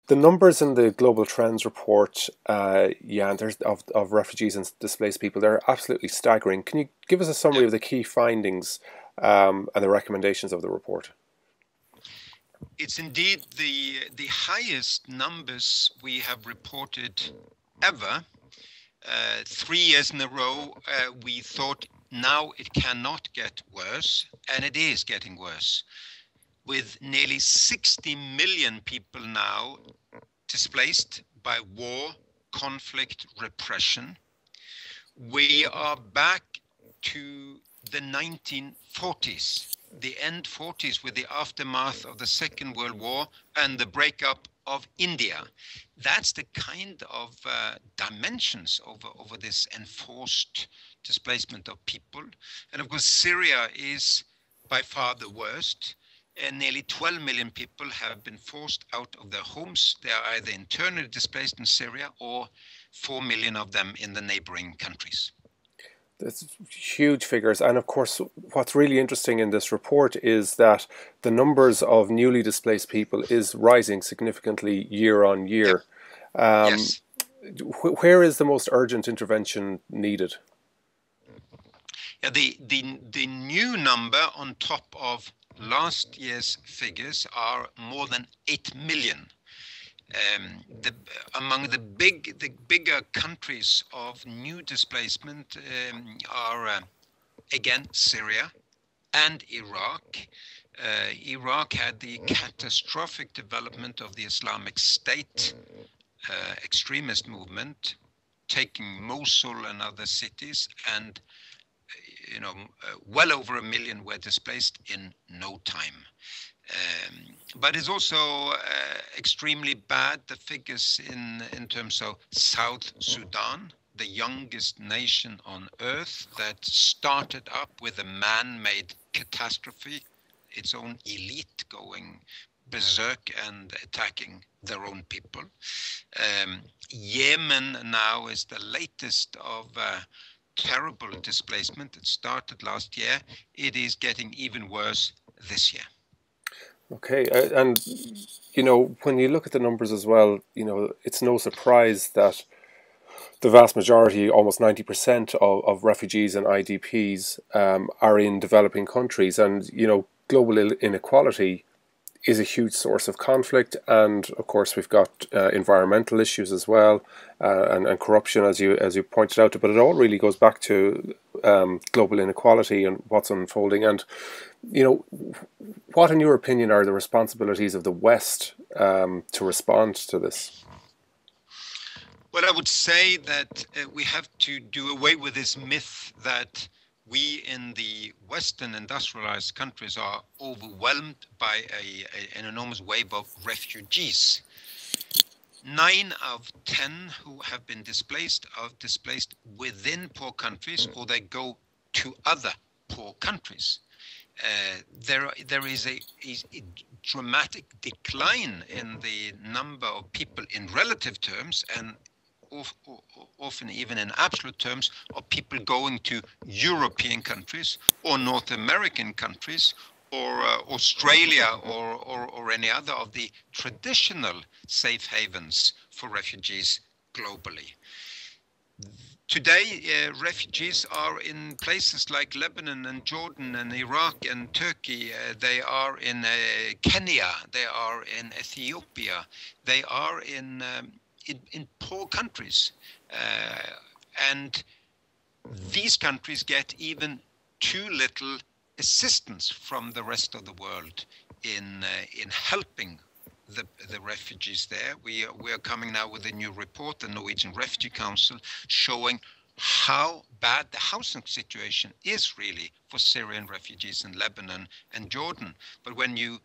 The numbers in the Global Trends Report, Jan, of refugees and displaced people, they're absolutely staggering. Can you give us a summary of the key findings and the recommendations of the report? It's indeed the highest numbers we have reported ever. 3 years in a row, we thought now it cannot get worse, and it is getting worse, with nearly 60 million people now displaced by war, conflict, repression. We are back to the 1940s, the end 40s, with the aftermath of the Second World War and the breakup of India. That's the kind of dimensions over this enforced displacement of people. And of course, Syria is by far the worst. And nearly 12 million people have been forced out of their homes. They are either internally displaced in Syria or 4 million of them in the neighboring countries. That's huge figures. And of course, what's really interesting in this report is that the numbers of newly displaced people is rising significantly year on year. Yep. Yes. Where is the most urgent intervention needed? Yeah, the new number on top of last year's figures are more than 8 million. Among the bigger countries of new displacement are again Syria and Iraq. Iraq had the catastrophic development of the Islamic State extremist movement, taking Mosul and other cities, and well over 1 million were displaced in no time. But it's also extremely bad, the figures in terms of South Sudan, the youngest nation on earth that started up with a man-made catastrophe, its own elite going berserk and attacking their own people. Yemen now is the latest of terrible displacement. It started last year. It is getting even worse this year. Okay, and when you look at the numbers as well, it's no surprise that the vast majority, almost 90% of refugees and IDPs are in developing countries, and global inequality is a huge source of conflict, and of course we've got environmental issues as well, and corruption, as you pointed out. But it all really goes back to global inequality and what's unfolding. And what, in your opinion, are the responsibilities of the West to respond to this? Well, I would say that we have to do away with this myth that we in the Western industrialized countries are overwhelmed by an enormous wave of refugees. 9 out of 10 who have been displaced are displaced within poor countries, or they go to other poor countries. There is a dramatic decline in the number of people in relative terms, and often even in absolute terms, of people going to European countries or North American countries or Australia or any other of the traditional safe havens for refugees globally. Today, refugees are in places like Lebanon and Jordan and Iraq and Turkey. They are in Kenya. They are in Ethiopia. They are in poor countries, and these countries get even too little assistance from the rest of the world in helping the refugees there. We are coming now with a new report, the Norwegian Refugee Council, showing how bad the housing situation is really for Syrian refugees in Lebanon and Jordan. But when you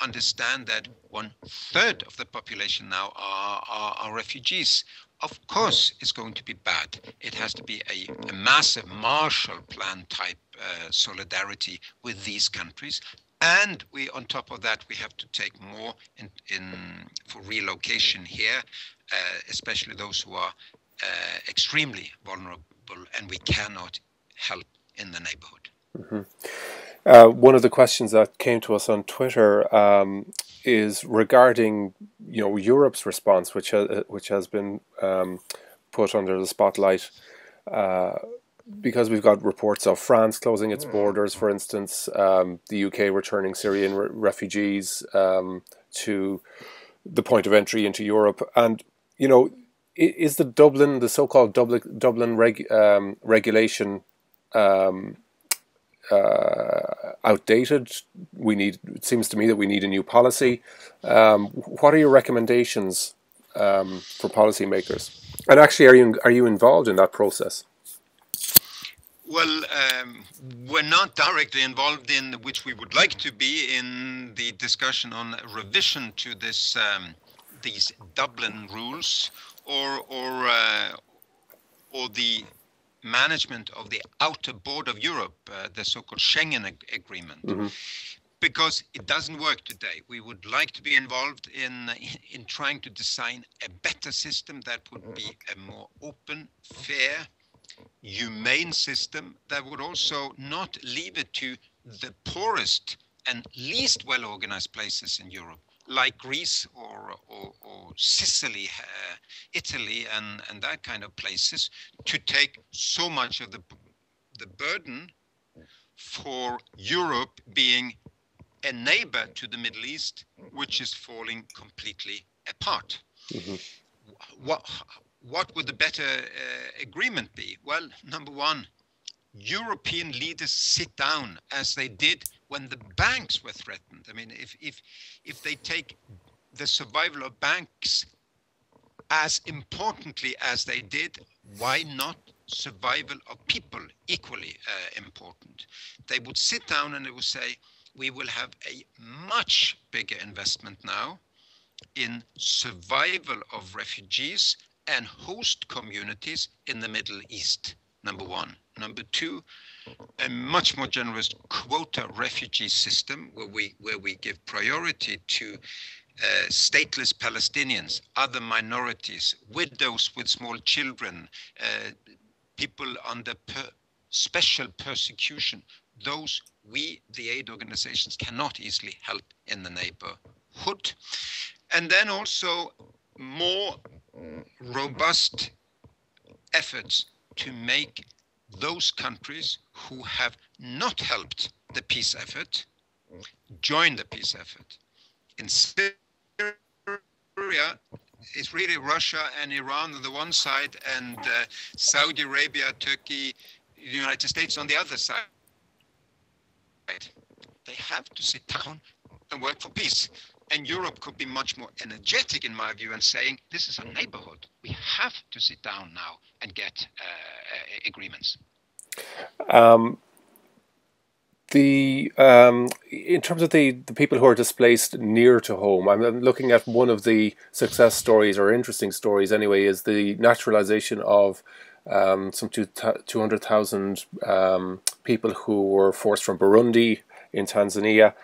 understand that 1/3 of the population now are refugees, of course it's going to be bad. It has to be a massive Marshall Plan type solidarity with these countries. And on top of that, we have to take more for relocation here, especially those who are extremely vulnerable and we cannot help in the neighborhood. Mm-hmm. One of the questions that came to us on Twitter is regarding, Europe's response, which has been put under the spotlight because we've got reports of France closing its borders, for instance, the UK returning Syrian refugees to the point of entry into Europe, and is the so-called Dublin regulation outdated? It seems to me that we need a new policy. What are your recommendations for policymakers? And actually, are you involved in that process? Well, we're not directly involved in, which we would like to be, in the discussion on revision to this these Dublin rules or the management of the outer border of Europe, the so-called Schengen agreement. Mm-hmm. Because it doesn't work today. We would like to be involved in trying to design a better system that would be a more open, fair, humane system that would also not leave it to the poorest and least well-organized places in Europe, like Greece or Sicily, Italy, and that kind of places, to take so much of the burden for Europe being a neighbor to the Middle East, which is falling completely apart. Mm-hmm. What would the better agreement be? Well, number one, European leaders sit down as they did when the banks were threatened. I mean, if they take the survival of banks as importantly as they did, why not survival of people equally important? They would sit down and they would say, we will have a much bigger investment now in survival of refugees and host communities in the Middle East, number one. Number two, a much more generous quota refugee system where we give priority to stateless Palestinians, other minorities, widows with small children, people under special persecution. Those the aid organizations, cannot easily help in the neighborhood. And then also more robust efforts to make those countries who have not helped the peace effort join the peace effort. In Syria, it's really Russia and Iran on the one side and Saudi Arabia, Turkey, the United States on the other side. They have to sit down and work for peace. And Europe could be much more energetic, in my view, and saying, this is a neighborhood. We have to sit down now and get agreements. In terms of the people who are displaced near to home, I'm looking at one of the success stories, or interesting stories anyway, is the naturalization of some 200,000 people who were forced from Burundi in Tanzania.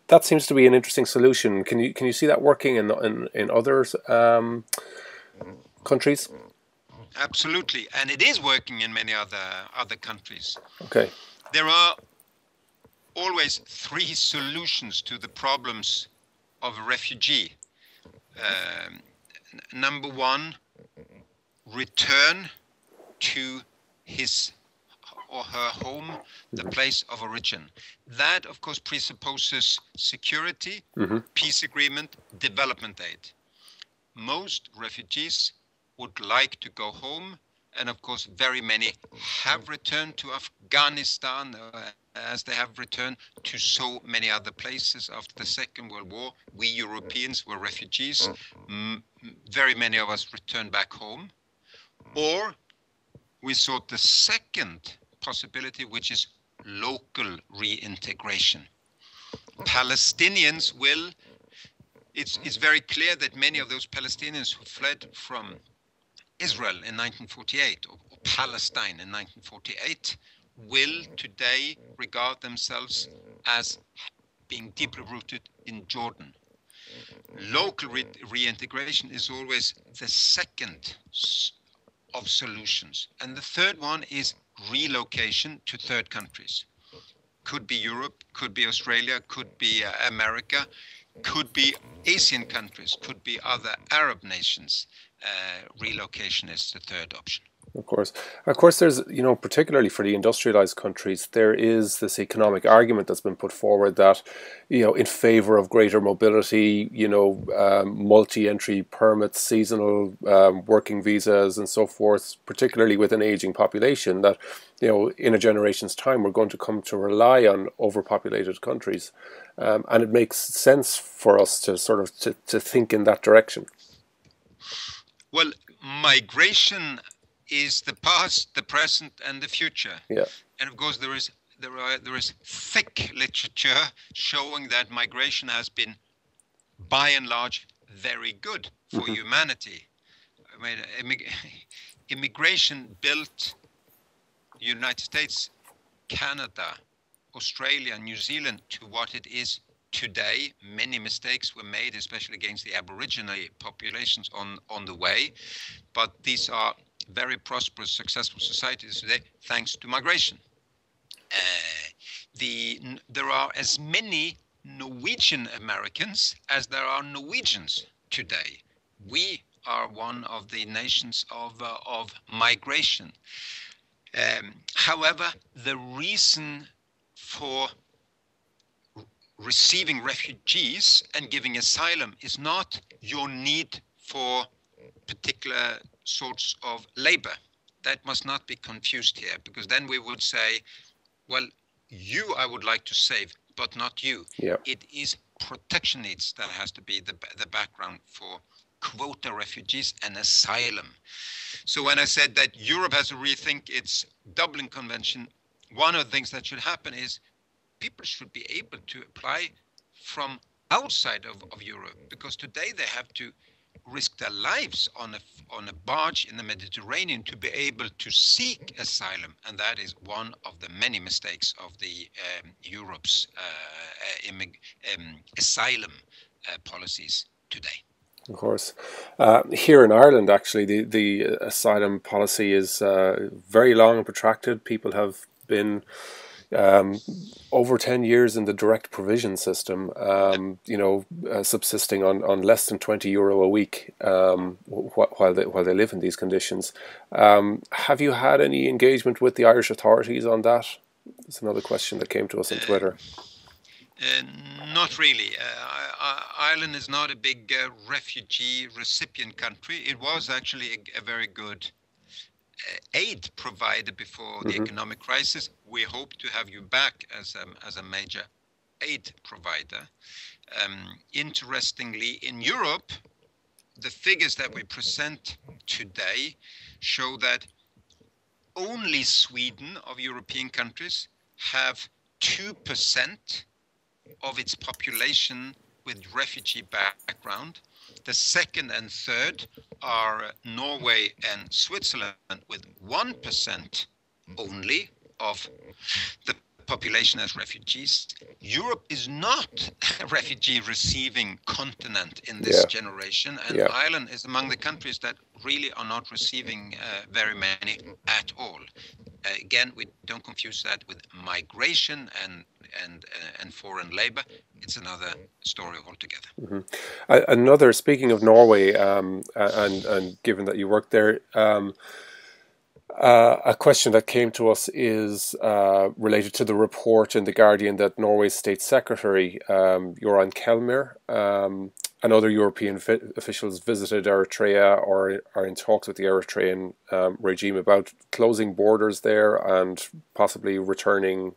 That seems to be an interesting solution. Can you see that working in other countries? Absolutely, and it is working in many other countries. Okay. There are always three solutions to the problems of a refugee. Number one, return to his or her home, the place of origin. That, of course, presupposes security, mm-hmm. peace agreement, development aid. Most refugees would like to go home, and of course, very many have returned to Afghanistan, as they have returned to so many other places after the Second World War. We Europeans were refugees. Very many of us returned back home. Or we sought the second possibility, which is local reintegration. Palestinians will, it's very clear that many of those Palestinians who fled from Israel in 1948 or Palestine in 1948 will today regard themselves as being deeply rooted in Jordan. Local reintegration is always the second of solutions. And the third one is relocation to third countries. could be Europe, could be Australia, could be America, could be Asian countries, could be other Arab nations. Relocation is the third option. Of course, there's, particularly for the industrialized countries, there is this economic argument that's been put forward that, in favor of greater mobility, multi-entry permits, seasonal working visas and so forth, particularly with an aging population, that, in a generation's time, we're going to come to rely on overpopulated countries. And it makes sense for us to sort of to think in that direction. Well, migration is the past, the present, and the future. Yeah. And of course, there is thick literature showing that migration has been, by and large, very good for humanity. I mean, immigration built United States, Canada, Australia, New Zealand to what it is today. Many mistakes were made, especially against the Aboriginal populations on the way, but these are very prosperous, successful societies today, thanks to migration. There are as many Norwegian Americans as there are Norwegians today. We are one of the nations of migration. However, the reason for receiving refugees and giving asylum is not your need for particular sorts of labor. That must not be confused here, because then we would say, well, you I would like to save, but not you. Yeah. It is protection needs that has to be the background for quota refugees and asylum. So when I said that Europe has to rethink its Dublin Convention, one of the things that should happen is people should be able to apply from outside of Europe, because today they have to risk their lives on a barge in the Mediterranean to be able to seek asylum, and that is one of the many mistakes of the Europe's asylum policies today. Of course. Here in Ireland, actually, the asylum policy is very long and protracted. People have been over 10 years in the direct provision system, subsisting on less than €20 a week while they live in these conditions. Have you had any engagement with the Irish authorities on that? It's another question that came to us on Twitter. Not really. Ireland is not a big refugee recipient country. It was actually a very good aid provider before the economic crisis. We hope to have you back as a major aid provider. Interestingly, in Europe, the figures that we present today show that only Sweden of European countries have 2% of its population with refugee background. The second and third are Norway and Switzerland, with 1% only of the population as refugees. Europe is not a refugee receiving continent in this generation, and Ireland is among the countries that really are not receiving very many at all. Again, we don't confuse that with migration and foreign labor. It's another story altogether. Speaking of Norway, and given that you work there, a question that came to us is related to the report in The Guardian that Norway's State Secretary, Joran Kelmyr, and other European officials visited Eritrea or are in talks with the Eritrean regime about closing borders there and possibly returning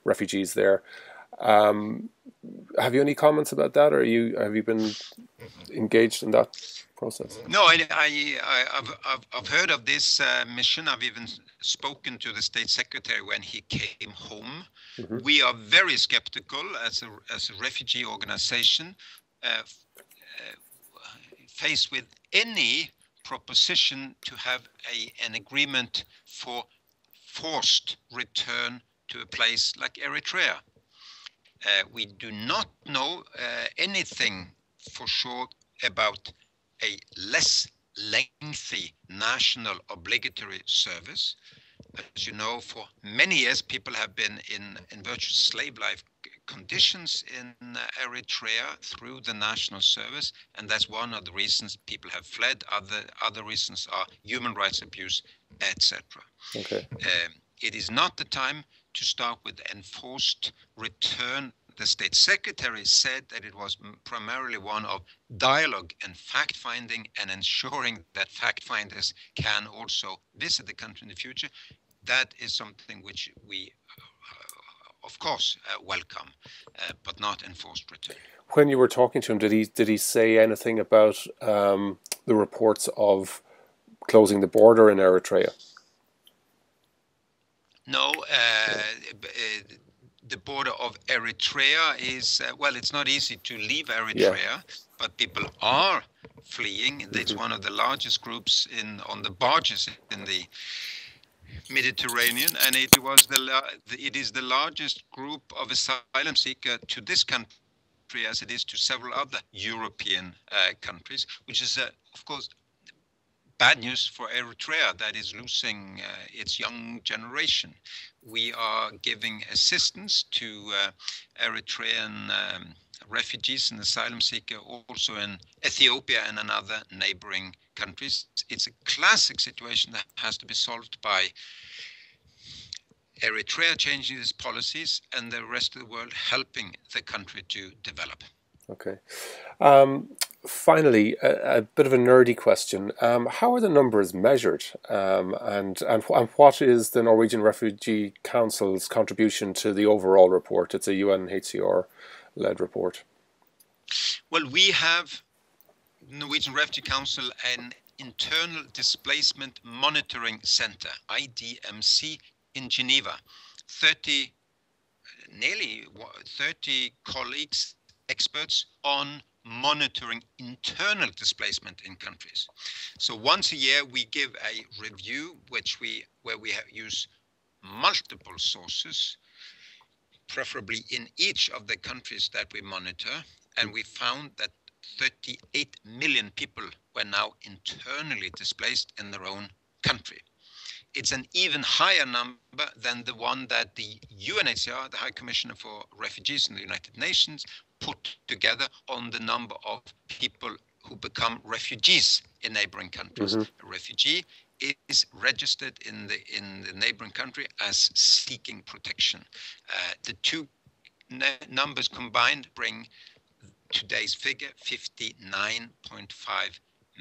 refugees there. Have you any comments about that, or have you been engaged in that process? No, I've heard of this mission. I've even spoken to the State Secretary when he came home. We are very skeptical as a refugee organization, faced with any proposition to have an agreement for forced return to a place like Eritrea. We do not know anything for sure about a less lengthy national obligatory service. as you know, for many years, people have been in virtual slave-like conditions in Eritrea through the national service, and that's one of the reasons people have fled. Other reasons are human rights abuse, etc. Okay. It is not the time to start with enforced return. The state secretary said that it was primarily one of dialogue and fact-finding and ensuring that fact-finders can also visit the country in the future. That is something which we, of course, welcome, but not enforced return. When you were talking to him, did he say anything about the reports of closing the border in Eritrea? No, the border of Eritrea is, well, it's not easy to leave Eritrea, but people are fleeing. It's one of the largest groups on the barges in the Mediterranean, and it is the largest group of asylum seekers to this country as it is to several other European countries, which is, of course, bad news for Eritrea that is losing its young generation. We are giving assistance to Eritrean refugees and asylum seekers also in Ethiopia and in other neighboring countries. It's a classic situation that has to be solved by Eritrea changing its policies and the rest of the world helping the country to develop. Okay. Finally, a bit of a nerdy question. How are the numbers measured? And what is the Norwegian Refugee Council's contribution to the overall report? It's a UNHCR-led report. Well, we have Norwegian Refugee Council an internal displacement monitoring center, IDMC, in Geneva. Nearly 30 colleagues, experts on monitoring internal displacement in countries. So once a year we give a review where we use multiple sources, preferably in each of the countries that we monitor, and we found that 38 million people were now internally displaced in their own country. It's an even higher number than the one that the UNHCR, the High Commissioner for Refugees in the United Nations, put together on the number of people who become refugees in neighboring countries. A refugee is registered in the neighboring country as seeking protection. The two numbers combined bring today's figure 59.5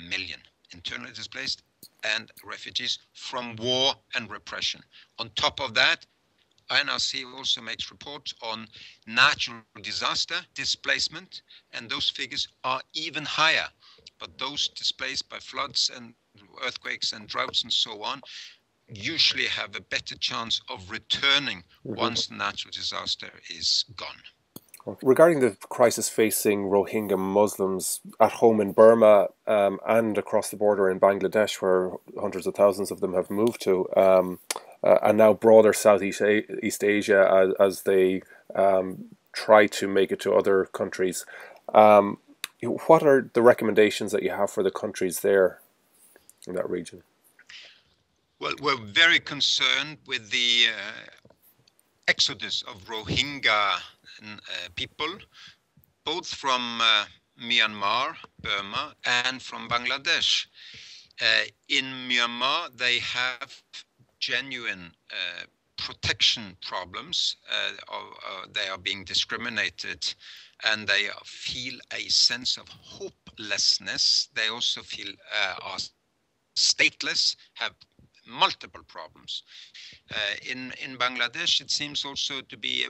million internally displaced and refugees from war and repression. On top of that, NRC also makes reports on natural disaster displacement, and those figures are even higher. But those displaced by floods and earthquakes and droughts and so on usually have a better chance of returning once the natural disaster is gone. Regarding the crisis facing Rohingya Muslims at home in Burma and across the border in Bangladesh, where hundreds of thousands of them have moved to, and now broader Southeast Asia as they try to make it to other countries, what are the recommendations that you have for the countries there in that region? Well, we're very concerned with the exodus of Rohingya people, both from Myanmar, Burma, and from Bangladesh. In Myanmar, they have genuine protection problems. They are being discriminated, and they feel a sense of hopelessness. They also feel are stateless, have multiple problems. In Bangladesh, it seems also to be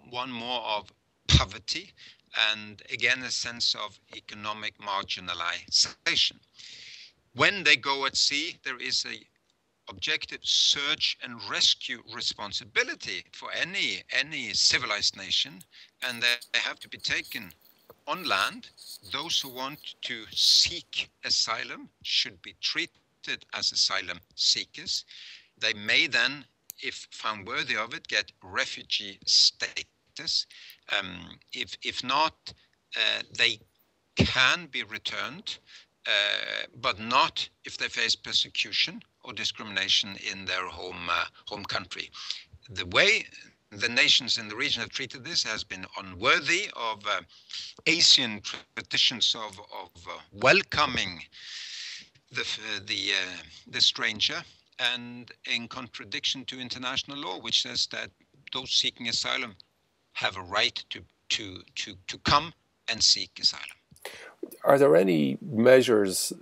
one more of poverty and again a sense of economic marginalization. When they go at sea, there is a objective search and rescue responsibility for any civilized nation, and they have to be taken on land. Those who want to seek asylum should be treated as asylum seekers. They may then, if found worthy of it, get refugee status. If not, they can be returned but not if they face persecution or discrimination in their home country. The way the nations in the region have treated this has been unworthy of Asian traditions of welcoming the stranger, and in contradiction to international law, which says that those seeking asylum have a right to come and seek asylum. Are there any measures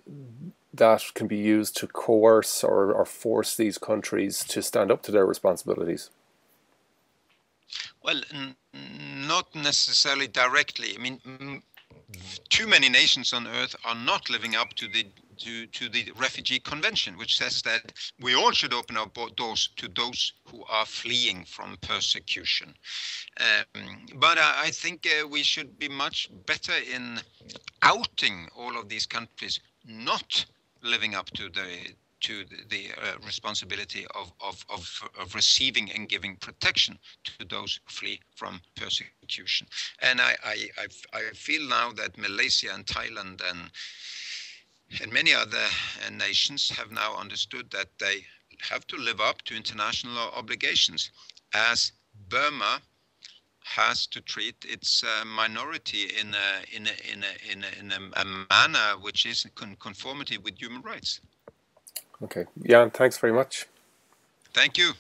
that can be used to coerce or force these countries to stand up to their responsibilities? Well, not necessarily directly. I mean, too many nations on earth are not living up to the Refugee Convention, which says that we all should open our doors to those who are fleeing from persecution. But I think we should be much better in outing all of these countries not living up to the responsibility of receiving and giving protection to those who flee from persecution. And I feel now that Malaysia and Thailand and many other nations have now understood that they have to live up to international obligations, as Burma has to treat its minority in a manner which is in conformity with human rights. Okay, Jan, thanks very much. Thank you.